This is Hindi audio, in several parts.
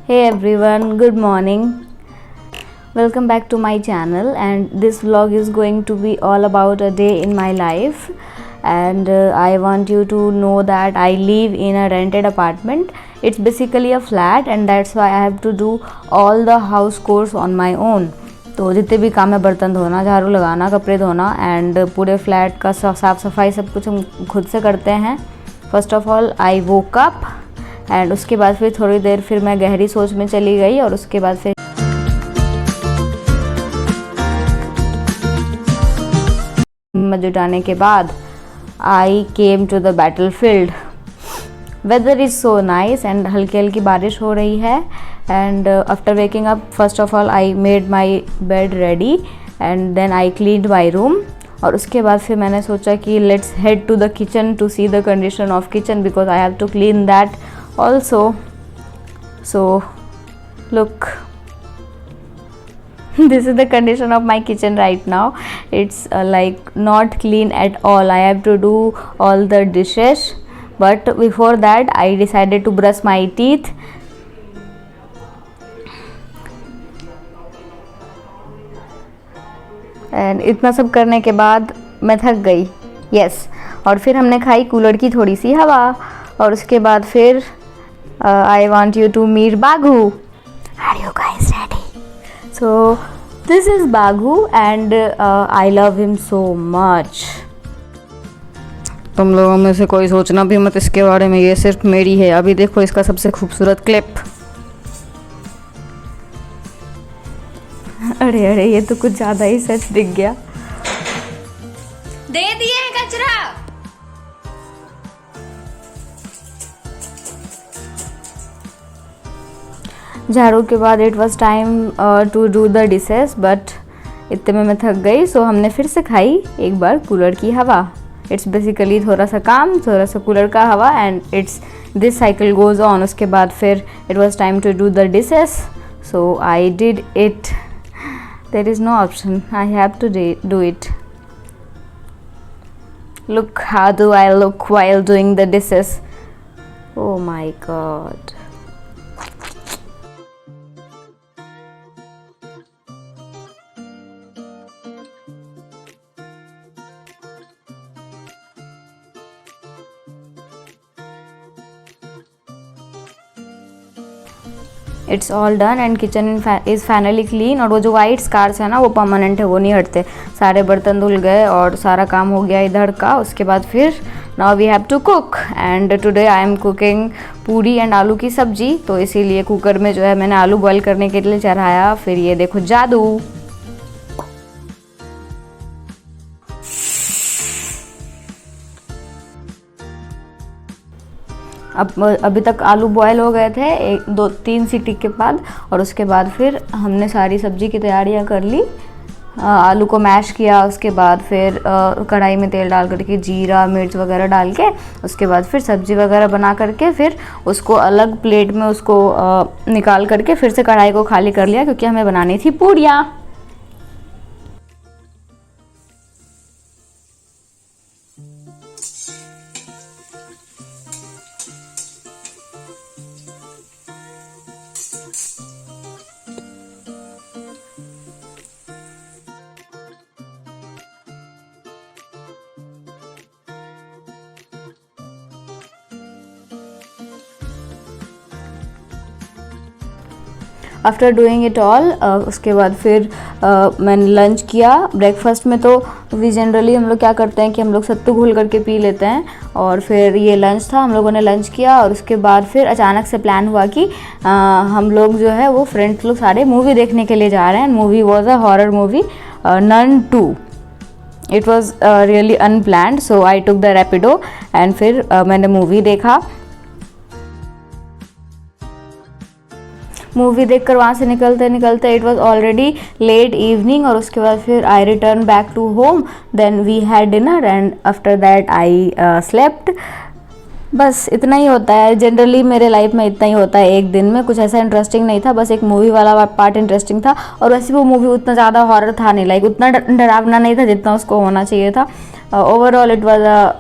Hey everyone, good morning. Welcome back to my channel, and this vlog is going to be all about a day in my life. And I want you to know that I live in a rented apartment. It's basically a flat, and that's why I have to do all the house chores on my own. तो जितने भी काम है, बर्तन धोना, झाड़ू लगाना, कपड़े धोना एंड पूरे फ्लैट का साफ़ सफाई सब कुछ हम खुद से करते हैं. First of all I woke up and उसके बाद फिर थोड़ी देर फिर मैं गहरी सोच में चली गई और उसके बाद फिर हिम्मत जुटाने के बाद I came to the battlefield. Weather is so nice and हल्की हल्की बारिश हो रही है. And after waking up first of all I made my bed ready and then I cleaned my room. और उसके बाद फिर मैंने सोचा कि let's head to the kitchen to see the condition of kitchen because I have to clean that also. So look, this is the condition of my kitchen right now. It's like not clean at all. I have to do all the dishes, but before that I decided to brush my teeth. And इतना सब करने के बाद मैं थक गई. Yes. और फिर हमने खाई कूलर की थोड़ी सी हवा और उसके बाद फिर I want you to meet Baghu. Are you guys ready? So this is Baghu and I love him so much. तुम लोगों में से कोई सोचना भी मत इसके बारे में, ये सिर्फ मेरी है. अभी देखो इसका सबसे खूबसूरत क्लिप. अरे अरे ये तो कुछ ज़्यादा ही सच दिख गया. दे दिए कचरा. झाड़ू के बाद it was time to do the dishes but इतने में मैं थक गई. सो हमने फिर से खाई एक बार कूलर की हवा. इट्स बेसिकली थोड़ा सा काम, थोड़ा सा कूलर का हवा and it's this cycle goes on. उसके बाद फिर it was time to do the dishes. So I did it. There is no option, I have to do it. Look how do I look while doing the dishes. Oh my God. It's all done and kitchen is finally clean. और वो जो वाइट स्कार्स है ना वो परमानेंट है, वो नहीं हटते. सारे बर्तन धुल गए और सारा काम हो गया इधर का. उसके बाद फिर now we have to cook and today I am cooking puri and आलू की सब्जी. तो इसीलिए कुकर में जो है मैंने आलू बॉईल करने के लिए चढ़ाया. फिर ये देखो जादू. अब अभी तक आलू बॉयल हो गए थे 1-2-3 सीटी के बाद. और उसके बाद फिर हमने सारी सब्जी की तैयारियां कर ली. आलू को मैश किया. उसके बाद फिर कढ़ाई में तेल डाल करके जीरा मिर्च वगैरह डाल के उसके बाद फिर सब्जी वगैरह बना करके फिर उसको अलग प्लेट में उसको निकाल करके फिर से कढ़ाई को खाली कर लिया क्योंकि हमें बनानी थी पूड़ियाँ. आफ्टर डूइंग इट ऑल उसके बाद फिर मैंने लंच किया. ब्रेकफास्ट में तो वी जनरली हम लोग क्या करते हैं कि हम लोग सत्तू घोल करके पी लेते हैं. और फिर ये लंच था, हम लोगों ने लंच किया. और उसके बाद फिर अचानक से प्लान हुआ कि हम लोग जो है वो फ्रेंड्स लोग सारे मूवी देखने के लिए जा रहे हैं. Movie was a horror movie nun 2. It was really unplanned. So I took the Rapido and फिर मैंने मूवी देखा. मूवी देखकर वहाँ से निकलते निकलते it was already late evening. और उसके बाद फिर I return back to home. Then we had dinner and after that I slept. बस इतना ही होता है जनरली मेरे लाइफ में. इतना ही होता है एक दिन में. कुछ ऐसा इंटरेस्टिंग नहीं था, बस एक मूवी वाला पार्ट इंटरेस्टिंग था. और वैसे वो मूवी उतना ज़्यादा हॉरर था नहीं, लाइक उतना डरावना नहीं था जितना उसको होना चाहिए था. Overall it was a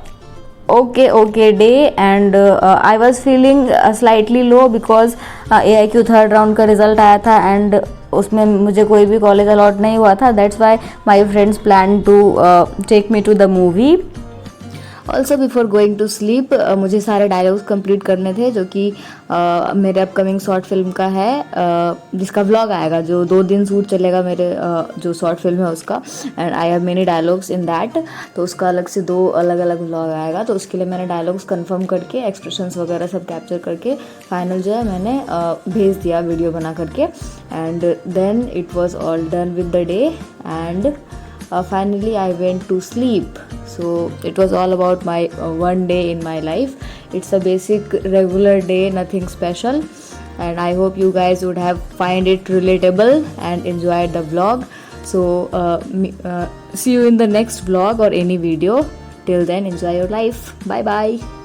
okay day, and I was feeling slightly low because AIQ third round का रिजल्ट आया था एंड उसमें मुझे कोई भी कॉलेज अलॉट नहीं हुआ था. That's why my friends plan to take me to the movie. Also before going to sleep मुझे सारे डायलॉग्स कंप्लीट करने थे जो कि मेरे अपकमिंग शॉर्ट फिल्म का है, जिसका व्लॉग आएगा जो 2 दिन शूट चलेगा मेरे जो शॉर्ट फिल्म है उसका. And I have many dialogues in that, तो उसका अलग से 2 अलग अलग व्लॉग आएगा. तो उसके लिए मैंने डायलॉग्स कंफर्म करके एक्सप्रेशंस वगैरह सब कैप्चर करके फाइनल जो है मैंने भेज दिया वीडियो बना करके. And then it was all done with the day and finally I went to sleep. So it was all about my one day in my life. It's a basic regular day, nothing special, and I hope you guys would have find it relatable and enjoyed the vlog. So see you in the next vlog or any video. Till then, enjoy your life. Bye bye.